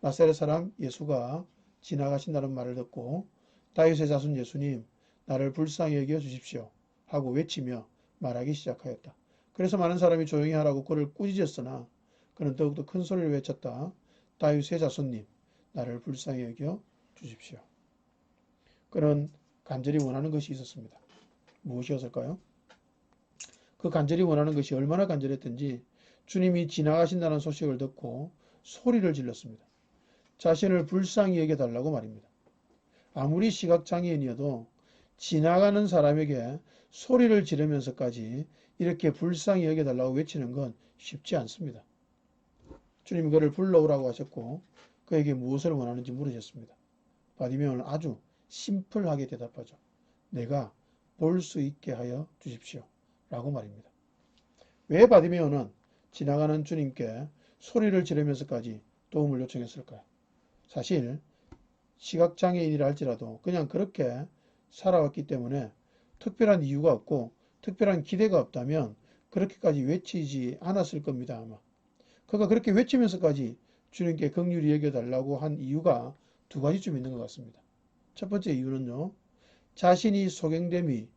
Speaker 1: 나사렛 사람 예수가 지나가신다는 말을 듣고 다윗의 자손 예수님 나를 불쌍히 여겨 주십시오 하고 외치며 말하기 시작하였다. 그래서 많은 사람이 조용히 하라고 그를 꾸짖었으나 그는 더욱더 큰 소리를 외쳤다. 다윗의 자손님 나를 불쌍히 여겨 주십시오. 그는 간절히 원하는 것이 있었습니다. 무엇이었을까요? 그 간절히 원하는 것이 얼마나 간절했던지 주님이 지나가신다는 소식을 듣고 소리를 질렀습니다. 자신을 불쌍히 여겨달라고 말입니다. 아무리 시각장애인이어도 지나가는 사람에게 소리를 지르면서까지 이렇게 불쌍히 여겨달라고 외치는 건 쉽지 않습니다. 주님이 그를 불러오라고 하셨고 그에게 무엇을 원하는지 물으셨습니다. 바디메오는 아주 심플하게 대답하죠. 내가 볼 수 있게 하여 주십시오. 라고 말입니다. 왜 바디메오는 지나가는 주님께 소리를 지르면서까지 도움을 요청했을까요? 사실 시각장애인이라 할지라도 그냥 그렇게 살아왔기 때문에 특별한 이유가 없고 특별한 기대가 없다면 그렇게까지 외치지 않았을 겁니다. 아마. 그가 그렇게 외치면서까지 주님께 긍휼히 여겨달라고 한 이유가 두 가지쯤 있는 것 같습니다. 첫 번째 이유는요. 자신이 소경됨이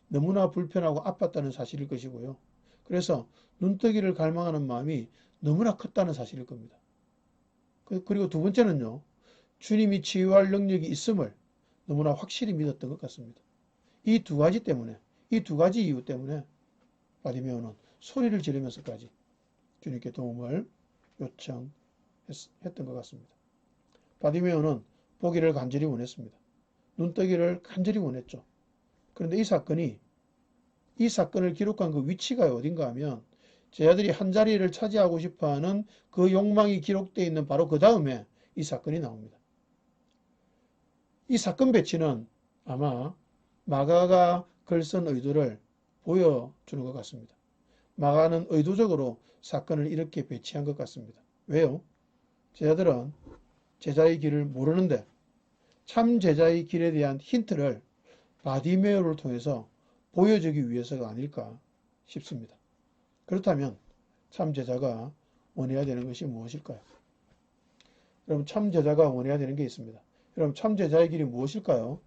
Speaker 1: 너무나 불편하고 아팠다는 사실일 것이고요. 그래서 눈뜨기를 갈망하는 마음이 너무나 컸다는 사실일 겁니다. 그리고 두 번째는요. 주님이 치유할 능력이 있음을 너무나 확실히 믿었던 것 같습니다. 이 두 가지 때문에, 이 두 가지 이유 때문에 바디메오는 소리를 지르면서까지 주님께 도움을 요청했던 것 같습니다. 바디메오는 보기를 간절히 원했습니다. 눈뜨기를 간절히 원했죠. 그런데 이 사건을 기록한 그 위치가 어딘가 하면 제자들이 한 자리를 차지하고 싶어하는 그 욕망이 기록되어 있는 바로 그 다음에 이 사건이 나옵니다. 이 사건 배치는 아마 마가가 글 쓴 의도를 보여주는 것 같습니다. 마가는 의도적으로 사건을 이렇게 배치한 것 같습니다. 왜요? 제자들은 제자의 길을 모르는데 참 제자의 길에 대한 힌트를 바디메오를 통해서 보여주기 위해서가 아닐까 싶습니다. 그렇다면 참 제자가 원해야 되는 것이 무엇일까요? 여러분 참 제자가 원해야 되는 게 있습니다. 여러분 참 제자의 길이 무엇일까요?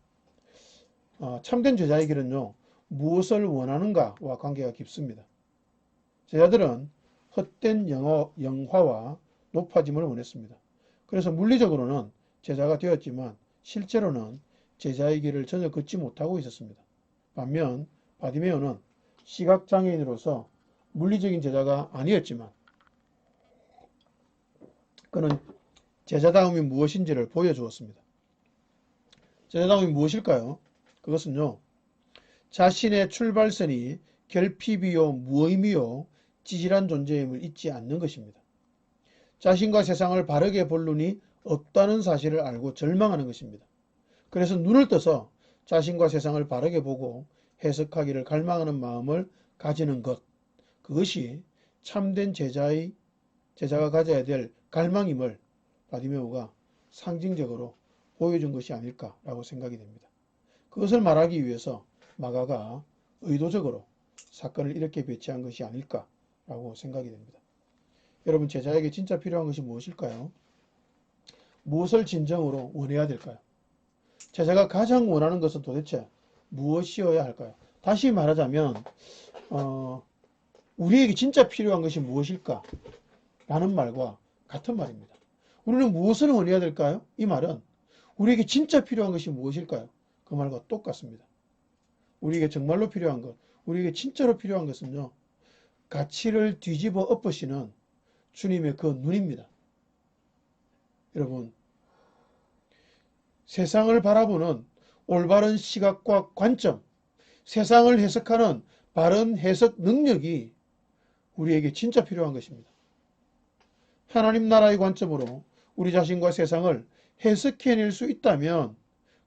Speaker 1: 참된 제자의 길은요. 무엇을 원하는가와 관계가 깊습니다. 제자들은 헛된 영화와 높아짐을 원했습니다. 그래서 물리적으로는 제자가 되었지만 실제로는 제자의 길을 전혀 걷지 못하고 있었습니다. 반면 바디메오는 시각장애인으로서 물리적인 제자가 아니었지만 그는 제자다움이 무엇인지를 보여주었습니다. 제자다움이 무엇일까요? 그것은요. 자신의 출발선이 결핍이요 무의미요 찌질한 존재임을 잊지 않는 것입니다. 자신과 세상을 바르게 볼 눈이 없다는 사실을 알고 절망하는 것입니다. 그래서 눈을 떠서 자신과 세상을 바르게 보고 해석하기를 갈망하는 마음을 가지는 것. 그것이 참된 제자가 가져야 될 갈망임을 바디메오가 상징적으로 보여준 것이 아닐까라고 생각이 됩니다. 그것을 말하기 위해서 마가가 의도적으로 사건을 이렇게 배치한 것이 아닐까라고 생각이 됩니다. 여러분 제자에게 진짜 필요한 것이 무엇일까요? 무엇을 진정으로 원해야 될까요? 제자가 가장 원하는 것은 도대체 무엇이어야 할까요? 다시 말하자면 우리에게 진짜 필요한 것이 무엇일까? 라는 말과 같은 말입니다. 우리는 무엇을 원해야 될까요? 이 말은 우리에게 진짜 필요한 것이 무엇일까요? 그 말과 똑같습니다. 우리에게 정말로 필요한 것, 우리에게 진짜로 필요한 것은요, 가치를 뒤집어 엎으시는 주님의 그 눈입니다. 여러분, 세상을 바라보는 올바른 시각과 관점, 세상을 해석하는 바른 해석 능력이 우리에게 진짜 필요한 것입니다. 하나님 나라의 관점으로 우리 자신과 세상을 해석해낼 수 있다면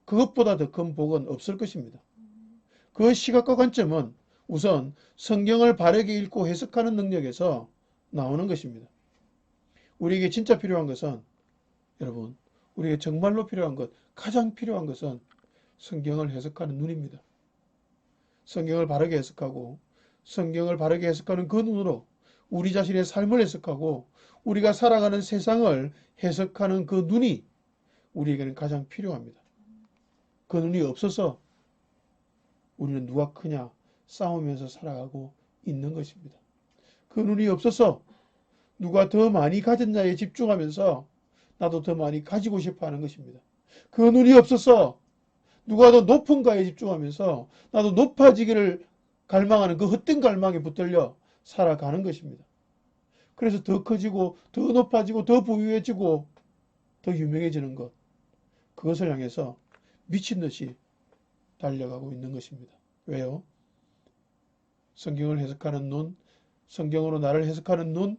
Speaker 1: 그것보다 더 큰 복은 없을 것입니다. 그 시각과 관점은 우선 성경을 바르게 읽고 해석하는 능력에서 나오는 것입니다. 우리에게 진짜 필요한 것은, 여러분, 우리에게 정말로 필요한 것, 가장 필요한 것은 성경을 해석하는 눈입니다. 성경을 바르게 해석하고 성경을 바르게 해석하는 그 눈으로 우리 자신의 삶을 해석하고 우리가 살아가는 세상을 해석하는 그 눈이 우리에게는 가장 필요합니다. 그 눈이 없어서 우리는 누가 크냐 싸우면서 살아가고 있는 것입니다. 그 눈이 없어서 누가 더 많이 가졌냐에 집중하면서 나도 더 많이 가지고 싶어 하는 것입니다. 그 눈이 없어서 누가 더 높은가에 집중하면서 나도 높아지기를 갈망하는 그 헛된 갈망에 붙들려 살아가는 것입니다. 그래서 더 커지고 더 높아지고 더 부유해지고 더 유명해지는 것, 그것을 향해서 미친 듯이 달려가고 있는 것입니다. 왜요? 성경을 해석하는 눈, 성경으로 나를 해석하는 눈,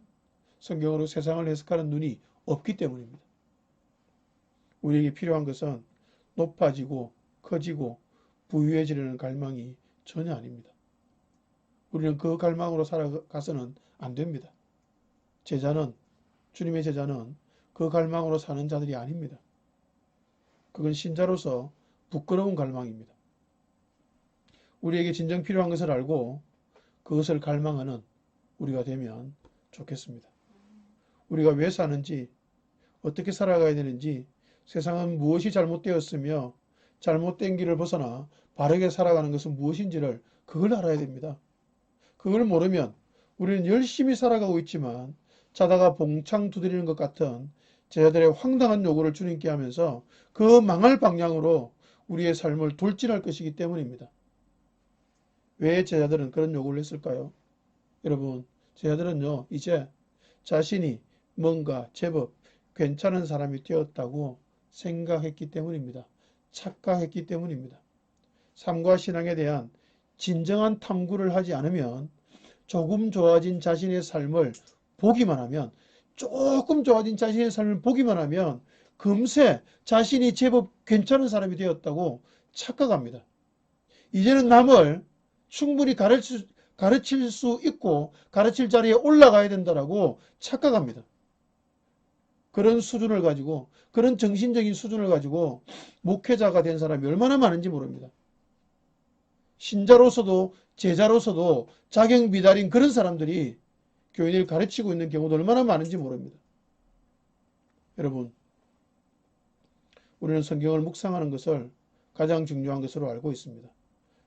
Speaker 1: 성경으로 세상을 해석하는 눈이 없기 때문입니다. 우리에게 필요한 것은 높아지고 커지고 부유해지려는 갈망이 전혀 아닙니다. 우리는 그 갈망으로 살아가서는 안 됩니다. 주님의 제자는 그 갈망으로 사는 자들이 아닙니다. 그건 신자로서 부끄러운 갈망입니다. 우리에게 진정 필요한 것을 알고 그것을 갈망하는 우리가 되면 좋겠습니다. 우리가 왜 사는지, 어떻게 살아가야 되는지, 세상은 무엇이 잘못되었으며 잘못된 길을 벗어나 바르게 살아가는 것은 무엇인지를 그걸 알아야 됩니다. 그걸 모르면 우리는 열심히 살아가고 있지만 자다가 봉창 두드리는 것 같은 제자들의 황당한 요구를 주님께 하면서 그 망할 방향으로 우리의 삶을 돌진할 것이기 때문입니다. 왜 제자들은 그런 요구를 했을까요? 여러분, 제자들은요, 이제 자신이 뭔가 제법 괜찮은 사람이 되었다고 생각했기 때문입니다. 착각했기 때문입니다. 삶과 신앙에 대한 진정한 탐구를 하지 않으면 조금 좋아진 자신의 삶을 보기만 하면, 조금 좋아진 자신의 삶을 보기만 하면 금세 자신이 제법 괜찮은 사람이 되었다고 착각합니다. 이제는 남을 충분히 가르칠 수 있고 가르칠 자리에 올라가야 된다라고 착각합니다. 그런 수준을 가지고, 그런 정신적인 수준을 가지고 목회자가 된 사람이 얼마나 많은지 모릅니다. 신자로서도 제자로서도 자격 미달인 그런 사람들이 교인을 가르치고 있는 경우도 얼마나 많은지 모릅니다. 여러분, 우리는 성경을 묵상하는 것을 가장 중요한 것으로 알고 있습니다.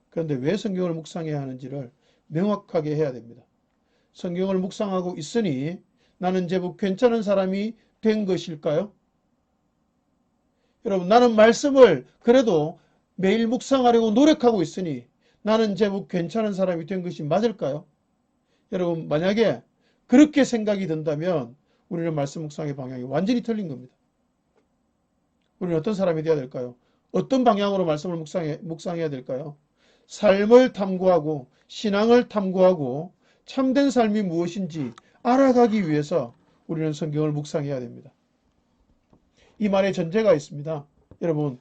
Speaker 1: 그런데 왜 성경을 묵상해야 하는지를 명확하게 해야 됩니다. 성경을 묵상하고 있으니 나는 제법 괜찮은 사람이 된 것일까요? 여러분, 나는 말씀을 그래도 매일 묵상하려고 노력하고 있으니 나는 제법 괜찮은 사람이 된 것이 맞을까요? 여러분, 만약에 그렇게 생각이 든다면 우리는 말씀 묵상의 방향이 완전히 틀린 겁니다. 우리는 어떤 사람이 되어야 될까요? 어떤 방향으로 말씀을 묵상해야 될까요? 삶을 탐구하고 신앙을 탐구하고 참된 삶이 무엇인지 알아가기 위해서 우리는 성경을 묵상해야 됩니다. 이 말에 전제가 있습니다. 여러분,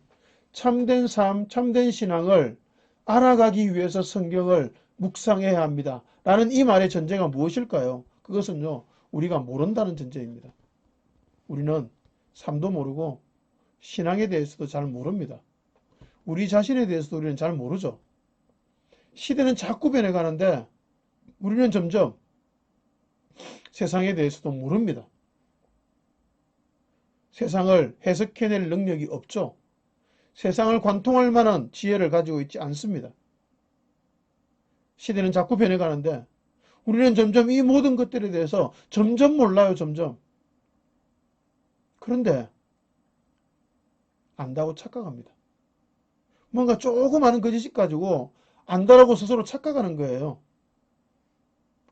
Speaker 1: 참된 삶, 참된 신앙을 알아가기 위해서 성경을 묵상해야 합니다. 라는 이 말의 전제가 무엇일까요? 그것은요, 우리가 모른다는 전제입니다. 우리는 삶도 모르고 신앙에 대해서도 잘 모릅니다. 우리 자신에 대해서도 우리는 잘 모르죠. 시대는 자꾸 변해가는데 우리는 점점 세상에 대해서도 모릅니다. 세상을 해석해낼 능력이 없죠. 세상을 관통할 만한 지혜를 가지고 있지 않습니다. 시대는 자꾸 변해가는데 우리는 점점 이 모든 것들에 대해서 점점 몰라요. 점점. 그런데 안다고 착각합니다. 뭔가 조그마한 거짓 가지고 안다라고 스스로 착각하는 거예요.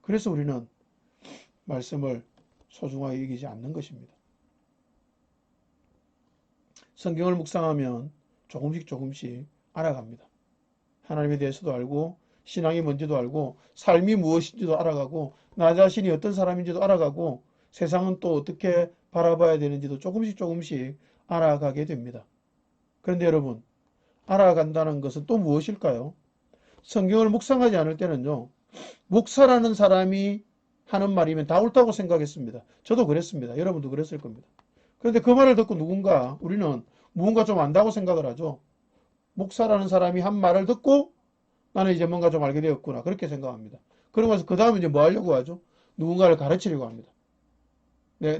Speaker 1: 그래서 우리는 말씀을 소중하게 여기지 않는 것입니다. 성경을 묵상하면 조금씩 알아갑니다. 하나님에 대해서도 알고 신앙이 뭔지도 알고 삶이 무엇인지도 알아가고 나 자신이 어떤 사람인지도 알아가고 세상은 또 어떻게 바라봐야 되는지도 조금씩 알아가게 됩니다. 그런데 여러분, 알아간다는 것은 또 무엇일까요? 성경을 묵상하지 않을 때는요, 목사라는 사람이 하는 말이면 다 옳다고 생각했습니다. 저도 그랬습니다. 여러분도 그랬을 겁니다. 그런데 그 말을 듣고 우리는 무언가 좀 안다고 생각을 하죠. 목사라는 사람이 한 말을 듣고 나는 이제 뭔가 좀 알게 되었구나. 그렇게 생각합니다. 그러면서 그 다음에 이제 뭐 하려고 하죠? 누군가를 가르치려고 합니다.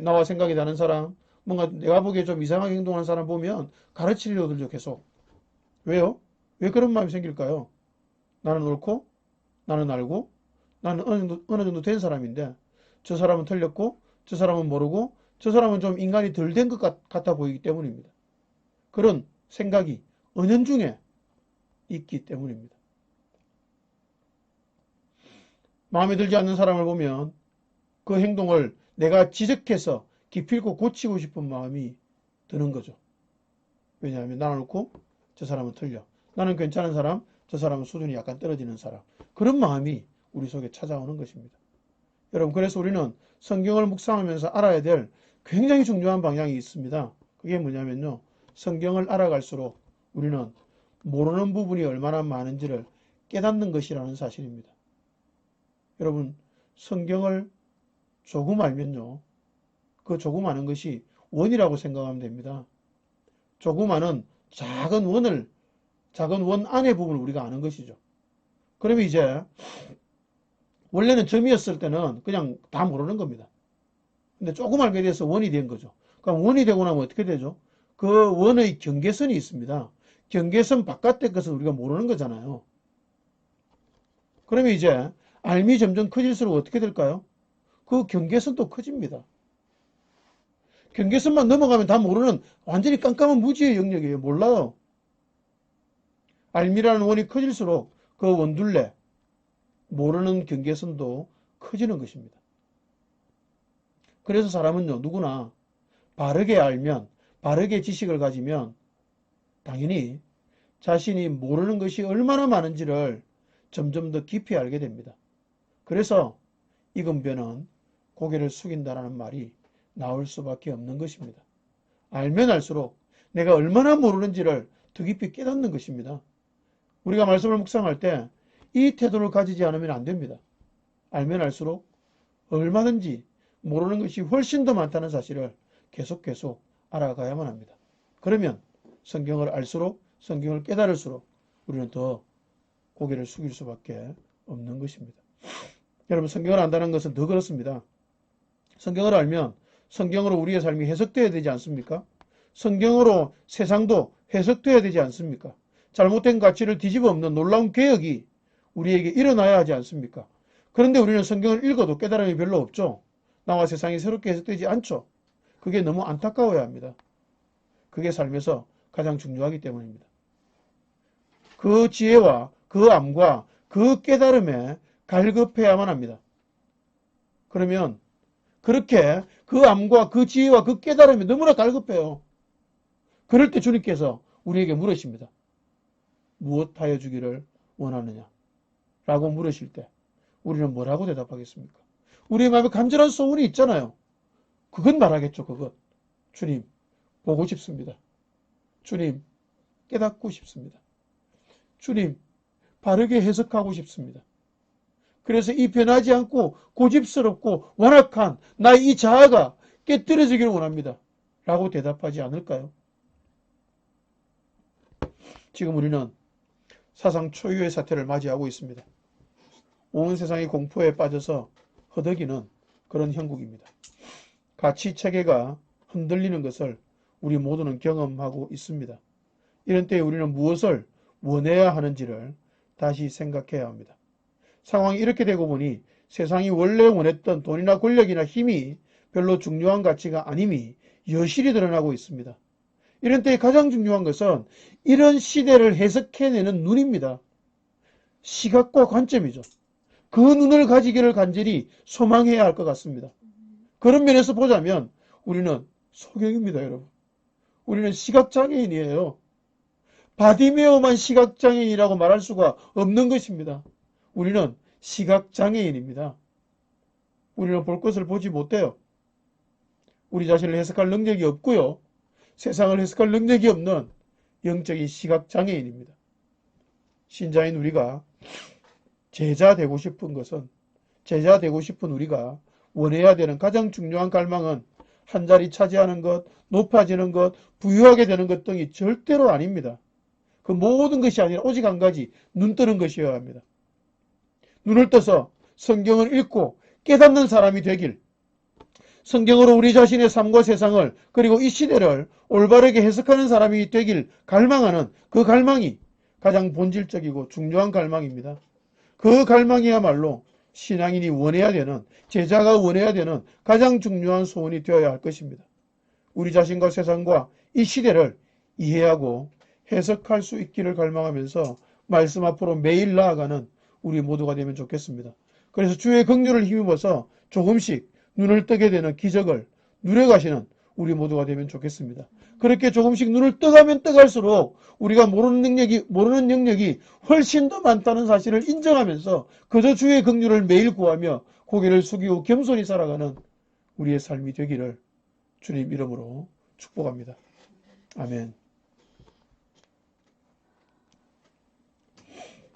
Speaker 1: 나와 생각이 다른 사람, 뭔가 내가 보기에 좀 이상하게 행동하는 사람 보면 가르치려고 들죠, 계속. 왜요? 왜 그런 마음이 생길까요? 나는 옳고, 나는 알고, 나는 어느 정도 된 사람인데, 저 사람은 틀렸고, 저 사람은 모르고, 저 사람은 좀 인간이 덜 된 것 같아 보이기 때문입니다. 그런 생각이 은연중에 있기 때문입니다. 마음에 들지 않는 사람을 보면 그 행동을 내가 지적해서 기필코 고치고 싶은 마음이 드는 거죠. 왜냐하면 나는 옳고 저 사람은 틀려. 나는 괜찮은 사람, 저 사람은 수준이 약간 떨어지는 사람. 그런 마음이 우리 속에 찾아오는 것입니다. 여러분, 그래서 우리는 성경을 묵상하면서 알아야 될 굉장히 중요한 방향이 있습니다. 그게 뭐냐면요. 성경을 알아갈수록 우리는 모르는 부분이 얼마나 많은지를 깨닫는 것이라는 사실입니다. 여러분, 성경을 조금 알면요. 그 조금 아는 것이 원이라고 생각하면 됩니다. 조금 아는 작은 원 안의 부분을 우리가 아는 것이죠. 그러면 이제 원래는 점이었을 때는 그냥 다 모르는 겁니다. 근데 조금 알게 돼서 원이 된 거죠. 그럼 원이 되고 나면 어떻게 되죠? 그 원의 경계선이 있습니다. 경계선 바깥의 것은 우리가 모르는 거잖아요. 그러면 이제 알미 점점 커질수록 어떻게 될까요? 그 경계선도 커집니다. 경계선만 넘어가면 다 모르는 완전히 깜깜한 무지의 영역이에요. 몰라요. 알미라는 원이 커질수록 그 원둘레, 모르는 경계선도 커지는 것입니다. 그래서 사람은요, 누구나 바르게 알면, 바르게 지식을 가지면 당연히 자신이 모르는 것이 얼마나 많은지를 점점 더 깊이 알게 됩니다. 그래서 이근변은 고개를 숙인다라는 말이 나올 수밖에 없는 것입니다. 알면 알수록 내가 얼마나 모르는지를 더 깊이 깨닫는 것입니다. 우리가 말씀을 묵상할 때 이 태도를 가지지 않으면 안 됩니다. 알면 알수록 얼마든지 모르는 것이 훨씬 더 많다는 사실을 계속 알아가야만 합니다. 그러면 성경을 알수록 성경을 깨달을수록 우리는 더 고개를 숙일 수밖에 없는 것입니다. 여러분, 성경을 안다는 것은 더 그렇습니다. 성경을 알면 성경으로 우리의 삶이 해석되어야 되지 않습니까? 성경으로 세상도 해석되어야 되지 않습니까? 잘못된 가치를 뒤집어 엎는 놀라운 개혁이 우리에게 일어나야 하지 않습니까? 그런데 우리는 성경을 읽어도 깨달음이 별로 없죠. 나와 세상이 새롭게 해석되지 않죠. 그게 너무 안타까워야 합니다. 그게 삶에서 가장 중요하기 때문입니다. 그 지혜와 그 암과 그 깨달음에 갈급해야만 합니다. 그러면 그렇게 그 암과 그 지혜와 그 깨달음이 너무나 갈급해요. 그럴 때 주님께서 우리에게 물으십니다. 무엇하여 주기를 원하느냐? 라고 물으실 때 우리는 뭐라고 대답하겠습니까? 우리의 마음에 간절한 소원이 있잖아요. 그건 말하겠죠. 그것. 주님, 보고 싶습니다. 주님, 깨닫고 싶습니다. 주님, 바르게 해석하고 싶습니다. 그래서 이 변하지 않고 고집스럽고 완악한 나의 이 자아가 깨뜨려지기를 원합니다. 라고 대답하지 않을까요? 지금 우리는 사상 초유의 사태를 맞이하고 있습니다. 온 세상이 공포에 빠져서 허덕이는 그런 형국입니다. 가치 체계가 흔들리는 것을 우리 모두는 경험하고 있습니다. 이런 때에 우리는 무엇을 원해야 하는지를 다시 생각해야 합니다. 상황이 이렇게 되고 보니 세상이 원래 원했던 돈이나 권력이나 힘이 별로 중요한 가치가 아님이 여실히 드러나고 있습니다. 이런 때에 가장 중요한 것은 이런 시대를 해석해내는 눈입니다. 시각과 관점이죠. 그 눈을 가지기를 간절히 소망해야 할 것 같습니다. 그런 면에서 보자면 우리는 소경입니다, 여러분. 우리는 시각장애인이에요. 바디메오만 시각장애인이라고 말할 수가 없는 것입니다. 우리는 시각장애인입니다. 우리는 볼 것을 보지 못해요. 우리 자신을 해석할 능력이 없고요. 세상을 해석할 능력이 없는 영적인 시각장애인입니다. 신자인 우리가 제자 되고 싶은 것은, 제자 되고 싶은 우리가 원해야 되는 가장 중요한 갈망은 한 자리 차지하는 것, 높아지는 것, 부유하게 되는 것 등이 절대로 아닙니다. 그 모든 것이 아니라 오직 한 가지, 눈 뜨는 것이어야 합니다. 눈을 떠서 성경을 읽고 깨닫는 사람이 되길, 성경으로 우리 자신의 삶과 세상을 그리고 이 시대를 올바르게 해석하는 사람이 되길 갈망하는 그 갈망이 가장 본질적이고 중요한 갈망입니다. 그 갈망이야말로 신앙인이 원해야 되는, 제자가 원해야 되는 가장 중요한 소원이 되어야 할 것입니다. 우리 자신과 세상과 이 시대를 이해하고 해석할 수 있기를 갈망하면서 말씀 앞으로 매일 나아가는 우리 모두가 되면 좋겠습니다. 그래서 주의 긍휼을 힘입어서 조금씩 눈을 뜨게 되는 기적을 누려가시는 우리 모두가 되면 좋겠습니다. 그렇게 조금씩 눈을 떠가면 떠갈수록 우리가 모르는 영역이 훨씬 더 많다는 사실을 인정하면서 그저 주의 긍휼을 매일 구하며 고개를 숙이고 겸손히 살아가는 우리의 삶이 되기를 주님 이름으로 축복합니다. 아멘.